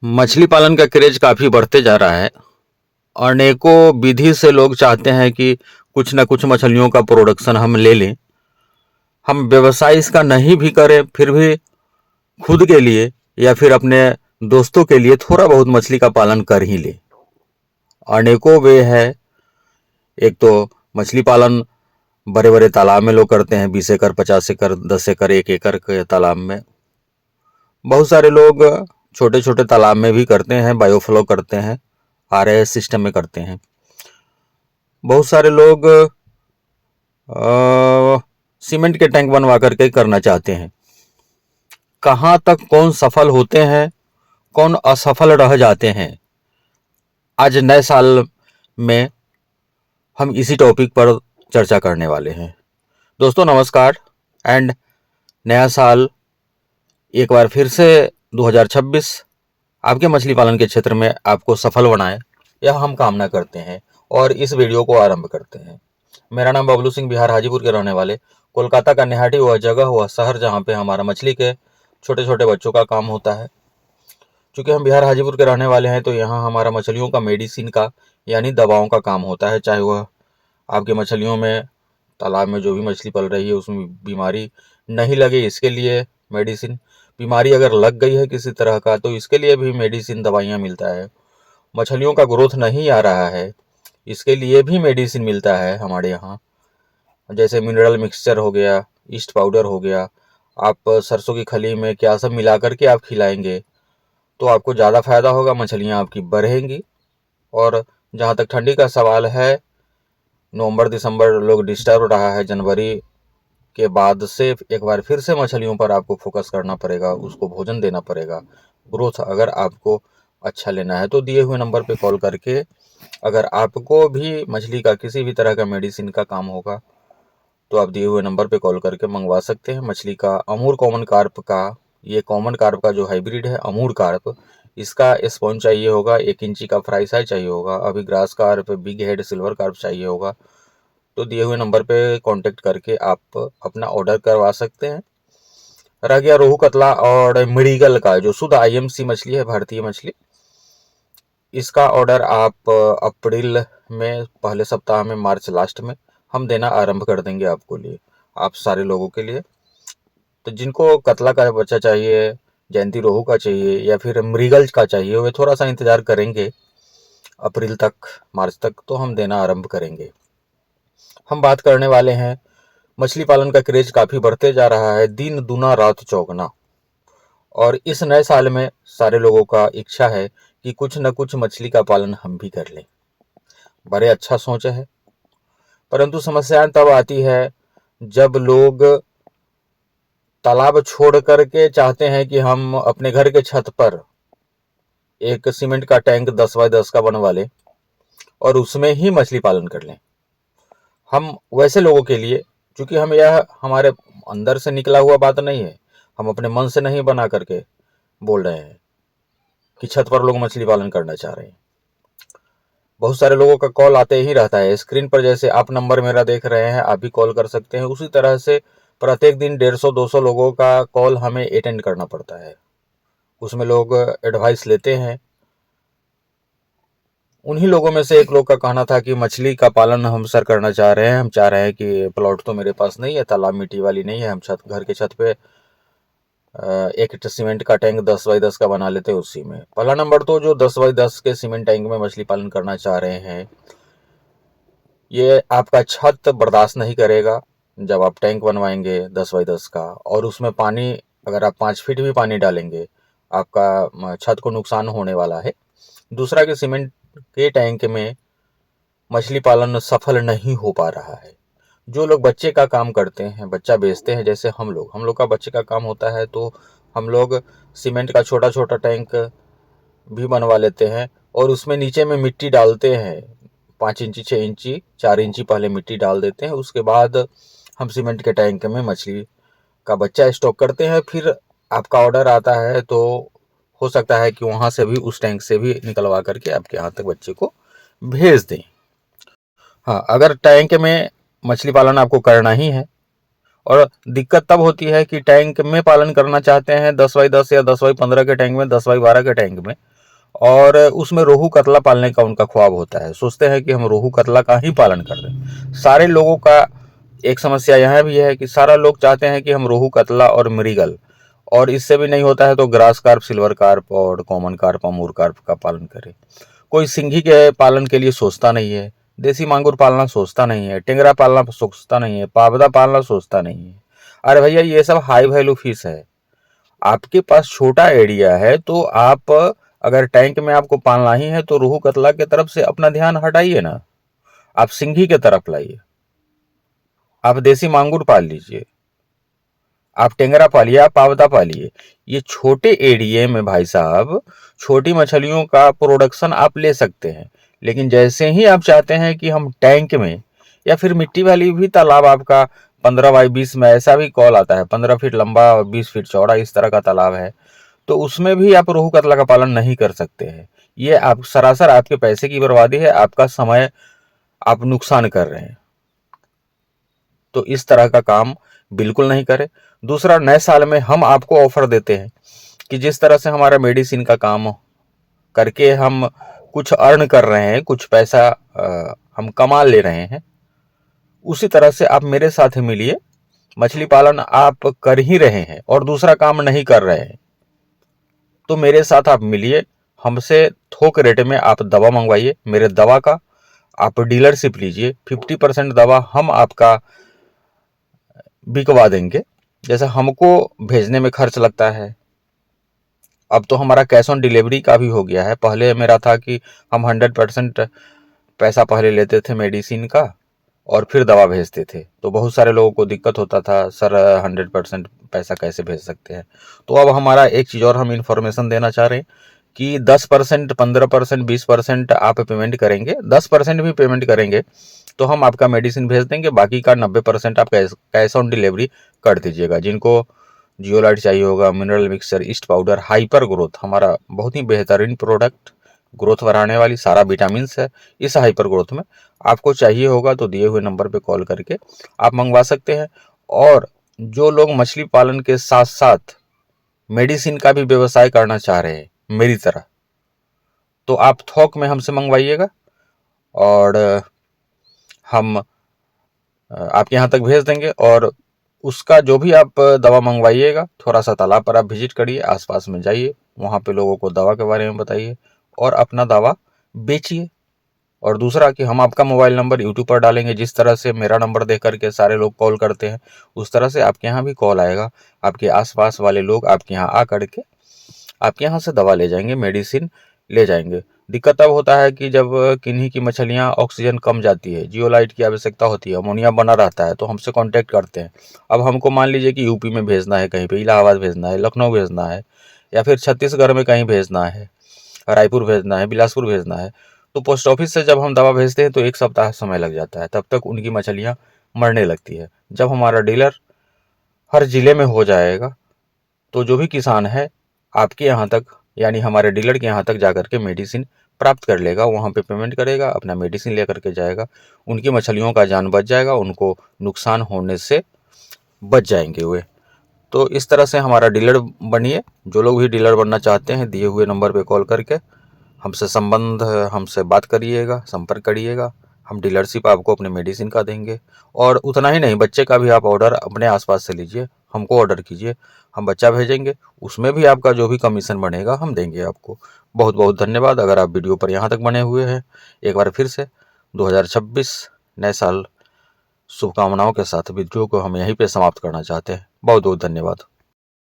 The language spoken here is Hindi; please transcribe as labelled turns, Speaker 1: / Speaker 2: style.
Speaker 1: मछली पालन का क्रेज काफ़ी बढ़ते जा रहा है। अनेकों विधि से लोग चाहते हैं कि कुछ न कुछ मछलियों का प्रोडक्शन हम ले लें। हम व्यवसाय इसका नहीं भी करें फिर भी खुद के लिए या फिर अपने दोस्तों के लिए थोड़ा बहुत मछली का पालन कर ही लें। अनेकों वे है। एक तो मछली पालन बड़े बड़े तालाब में लोग करते हैं, 20 एकड़ 50 एकड़ 10 एकड़ 1 एकड़ के तालाब में। बहुत सारे लोग छोटे छोटे तालाब में भी करते हैं, बायोफ्लो करते हैं, आरएएस सिस्टम में करते हैं। बहुत सारे लोग सीमेंट के टैंक बनवा करके करना चाहते हैं। कहाँ तक कौन सफल होते हैं, कौन असफल रह जाते हैं, आज नए साल में हम इसी टॉपिक पर चर्चा करने वाले हैं। दोस्तों नमस्कार एंड नया साल एक बार फिर से 2026 आपके मछली पालन के क्षेत्र में आपको सफल बनाए, यह हम कामना करते हैं और इस वीडियो को आरंभ करते हैं। मेरा नाम बबलू सिंह, बिहार हाजीपुर के रहने वाले। कोलकाता का निहाटी वह जगह, वह शहर जहाँ पे हमारा मछली के छोटे छोटे बच्चों का काम होता है। चूँकि हम बिहार हाजीपुर के रहने वाले हैं तो यहाँ हमारा मछलियों का मेडिसिन का यानी दवाओं का काम होता है। चाहे वह आपके मछलियों में तालाब में जो भी मछली पल रही है उसमें बीमारी नहीं लगे, इसके लिए मेडिसिन। बीमारी अगर लग गई है किसी तरह का तो इसके लिए भी मेडिसिन दवाइयाँ मिलता है। मछलियों का ग्रोथ नहीं आ रहा है, इसके लिए भी मेडिसिन मिलता है हमारे यहाँ। जैसे मिनरल मिक्सचर हो गया, ईस्ट पाउडर हो गया। आप सरसों की खली में क्या सब मिला करके आप खिलाएंगे तो आपको ज़्यादा फायदा होगा, मछलियाँ आपकी बढ़ेंगी। और जहाँ तक ठंडी का सवाल है, नवंबर दिसंबर लोग डिस्टर्ब रहा है, जनवरी के बाद से एक बार फिर से मछलियों पर आपको फोकस करना पड़ेगा, उसको भोजन देना पड़ेगा। ग्रोथ अगर आपको अच्छा लेना है तो दिए हुए नंबर पे कॉल करके, अगर आपको भी मछली का किसी भी तरह का मेडिसिन का काम होगा तो आप दिए हुए नंबर पे कॉल करके मंगवा सकते हैं। मछली का अमूर कॉमन कार्प का, ये कॉमन कार्प का जो हाइब्रिड है अमूर कार्प, इसका स्पॉन्ज चाहिए होगा, 1 इंची का फ्राई साइज चाहिए होगा। अभी grass carp, big head silver carp चाहिए होगा तो दिए हुए नंबर पे कांटेक्ट करके आप अपना ऑर्डर करवा सकते हैं। रह गया रोहू कतला और मृगल का, जो शुद्ध आईएमसी मछली है, भारतीय मछली, इसका ऑर्डर आप अप्रैल में पहले सप्ताह में, मार्च लास्ट में हम देना आरंभ कर देंगे आपको लिए, आप सारे लोगों के लिए। तो जिनको कतला का बच्चा चाहिए, जयंती रोहू का चाहिए या फिर मृगल का चाहिए, वे थोड़ा सा इंतजार करेंगे अप्रैल तक, मार्च तक, तो हम देना आरंभ करेंगे। हम बात करने वाले हैं, मछली पालन का क्रेज काफ़ी बढ़ते जा रहा है, दिन दुना रात चौगुना। और इस नए साल में सारे लोगों का इच्छा है कि कुछ न कुछ मछली का पालन हम भी कर लें। बड़े अच्छा सोच है, परंतु समस्याएं तब आती है जब लोग तालाब छोड़ करके चाहते हैं कि हम अपने घर के छत पर एक सीमेंट का टैंक 10 बाय 10 का बनवा लें और उसमें ही मछली पालन कर लें। हम वैसे लोगों के लिए, क्योंकि हम यह हमारे अंदर से निकला हुआ बात नहीं है, हम अपने मन से नहीं बना करके बोल रहे हैं कि छत पर लोग मछली पालन करना चाह रहे हैं। बहुत सारे लोगों का कॉल आते ही रहता है। स्क्रीन पर जैसे आप नंबर मेरा देख रहे हैं, आप भी कॉल कर सकते हैं। उसी तरह से प्रत्येक दिन 150-200 लोगों का कॉल हमें अटेंड करना पड़ता है। उसमें लोग एडवाइस लेते हैं। उन्हीं लोगों में से एक लोग का कहना था कि मछली का पालन हम सर करना चाह रहे हैं। हम चाह रहे हैं कि प्लॉट तो मेरे पास नहीं है, तालाब मिट्टी वाली नहीं है, हम घर के छत पे एक सीमेंट का टैंक 10 बाई 10 का बना लेते हैं। उसी में पहला नंबर तो जो 10 बाई 10 के सीमेंट टैंक में मछली पालन करना चाह रहे हैं, ये आपका छत बर्दाश्त नहीं करेगा। जब आप टैंक बनवाएंगे 10 बाई 10 का और उसमें पानी, अगर आप 5 फीट भी पानी डालेंगे, आपका छत को नुकसान होने वाला है। दूसरा कि सीमेंट के टैंक में मछली पालन सफल नहीं हो पा रहा है। जो लोग बच्चे का काम करते हैं, बच्चा बेचते हैं, जैसे हम लोग का बच्चे का काम होता है, तो हम लोग सीमेंट का छोटा छोटा टैंक भी बनवा लेते हैं और उसमें नीचे में मिट्टी डालते हैं। 5 इंची 6 इंची 4 इंची पहले मिट्टी डाल देते हैं, उसके बाद हम सीमेंट के टैंक में मछली का बच्चा स्टॉक करते हैं। फिर आपका ऑर्डर आता है तो हो सकता है कि वहाँ से भी, उस टैंक से भी निकलवा करके आपके यहाँ तक बच्चे को भेज दें। हाँ, अगर टैंक में मछली पालन आपको करना ही है, और दिक्कत तब होती है कि टैंक में पालन करना चाहते हैं 10 बाई 10 या 10 बाई 15 के टैंक में, 10 बाई 12 के टैंक में, और उसमें रोहू कतला पालने का उनका ख्वाब होता है। सोचते हैं कि हम रोहू कतला का ही पालन कर दें। सारे लोगों का एक समस्या यह भी है कि सारा लोग चाहते हैं कि हम रोहू कतला और मृगल, और इससे भी नहीं होता है तो ग्रास कार्प, सिल्वर कार्प और कॉमन कार्प, अमूर कार्प का पालन करें। कोई सिंघी के पालन के लिए सोचता नहीं है, देसी मांगुर पालना सोचता नहीं है, टेंगरा पालना सोचता नहीं है, पावदा पालना सोचता नहीं है। अरे भैया, ये सब हाई वैल्यू फिश है। आपके पास छोटा एरिया है तो आप अगर टैंक में आपको पालना ही है तो रोहू कतला की तरफ से अपना ध्यान हटाइए ना, आप सिंघी की तरफ लाइए, आप देसी मांगुर पाल लीजिए, आप टेंगरा पालिए, आप पावदा पालिए। ये छोटे एरिया में भाई साहब छोटी मछलियों का प्रोडक्शन आप ले सकते हैं। लेकिन जैसे ही आप चाहते हैं कि हम टैंक में या फिर मिट्टी वाली भी तालाब, आपका 15 बाई 20 में ऐसा भी कॉल आता है, 15 फीट लंबा और 20 फीट चौड़ा, इस तरह का तालाब है, तो उसमें भी आप रोहू कतला का पालन नहीं कर सकते हैं। ये आप सरासर आपके पैसे की बर्बादी है, आपका समय आप नुकसान कर रहे हैं। तो इस तरह का काम बिल्कुल नहीं करें। दूसरा, नए साल में हम आपको ऑफर देते हैं कि जिस तरह से हमारा मेडिसिन का काम करके हम कुछ अर्न कर रहे हैं, कुछ पैसा हम कमा ले रहे हैं, उसी तरह से आप मेरे साथ मिलिए। मछली पालन आप कर ही रहे हैं और दूसरा काम नहीं कर रहे हैं, तो मेरे साथ आप मिलिए, हमसे थोक रेट में आप दवा मंगवाइए। मेरे दवा का आप डीलरशिप लीजिए, 50% दवा हम आपका बिकवा देंगे। जैसे हमको भेजने में खर्च लगता है, अब तो हमारा कैश ऑन डिलीवरी का भी हो गया है। पहले मेरा था कि हम 100% पैसा पहले लेते थे मेडिसिन का और फिर दवा भेजते थे, तो बहुत सारे लोगों को दिक्कत होता था, सर 100% पैसा कैसे भेज सकते हैं। तो अब हमारा एक चीज़ और हम इंफॉर्मेशन देना चाह रहे हैं कि 10%, 15%, 20% आप पेमेंट करेंगे, 10% भी पेमेंट करेंगे तो हम आपका मेडिसिन भेज देंगे, बाकी का 90% आप कैश ऑन डिलीवरी कर दीजिएगा। जिनको जियोलाइट चाहिए होगा, mineral mixture, east powder, hyper growth, हमारा बहुत ही बेहतरीन प्रोडक्ट, ग्रोथ बढ़ाने वाली सारा विटामिन है इस हाइपर ग्रोथ में, आपको चाहिए होगा तो दिए हुए नंबर पे कॉल करके आप मंगवा सकते हैं। और जो लोग मछली पालन के साथ साथ मेडिसिन का भी व्यवसाय करना चाह रहे हैं मेरी तरह, तो आप थोक में हमसे मंगवाइएगा और हम आपके यहाँ तक भेज देंगे। और उसका जो भी आप दवा मंगवाइएगा, थोड़ा सा तालाब पर आप विजिट करिए, आसपास में जाइए, वहाँ पे लोगों को दवा के बारे में बताइए और अपना दवा बेचिए। और दूसरा कि हम आपका मोबाइल नंबर यूट्यूब पर डालेंगे, जिस तरह से मेरा नंबर देख करके सारे लोग कॉल करते हैं, उस तरह से आपके यहाँ भी कॉल आएगा। आपके आसपास वाले लोग आपके यहाँ आ करके आपके यहाँ से दवा ले जाएंगे, मेडिसिन ले जाएंगे। दिक्कत तब होता है कि जब किन्हीं की मछलियाँ ऑक्सीजन कम जाती है, जियोलाइट की आवश्यकता होती है, अमोनिया बना रहता है, तो हमसे कांटेक्ट करते हैं। अब हमको मान लीजिए कि यूपी में भेजना है, कहीं पे इलाहाबाद भेजना है, लखनऊ भेजना है, या फिर छत्तीसगढ़ में कहीं भेजना है, रायपुर भेजना है, बिलासपुर भेजना है, तो पोस्ट ऑफिस से जब हम दवा भेजते हैं तो 1 सप्ताह समय लग जाता है, तब तक उनकी मछलियाँ मरने लगती है। जब हमारा डीलर हर जिले में हो जाएगा तो जो भी किसान है आपके यहाँ तक, यानी हमारे डीलर के यहाँ तक जाकर के मेडिसिन प्राप्त कर लेगा, वहाँ पे पेमेंट करेगा, अपना मेडिसिन लेकर के जाएगा, उनकी मछलियों का जान बच जाएगा, उनको नुकसान होने से बच जाएंगे वे। तो इस तरह से हमारा डीलर बनिए। जो लोग भी डीलर बनना चाहते हैं, दिए हुए नंबर पे कॉल करके हमसे बात करिएगा, संपर्क करिएगा। हम डीलरशिप आपको अपने मेडिसिन का देंगे। और उतना ही नहीं, बच्चे का भी आप ऑर्डर अपने आसपास से लीजिए, हमको ऑर्डर कीजिए, हम बच्चा भेजेंगे, उसमें भी आपका जो भी कमीशन बनेगा हम देंगे आपको। बहुत बहुत धन्यवाद। अगर आप वीडियो पर यहाँ तक बने हुए हैं, एक बार फिर से 2026 नए साल शुभकामनाओं के साथ वीडियो को हम यहीं पे समाप्त करना चाहते हैं। बहुत बहुत धन्यवाद।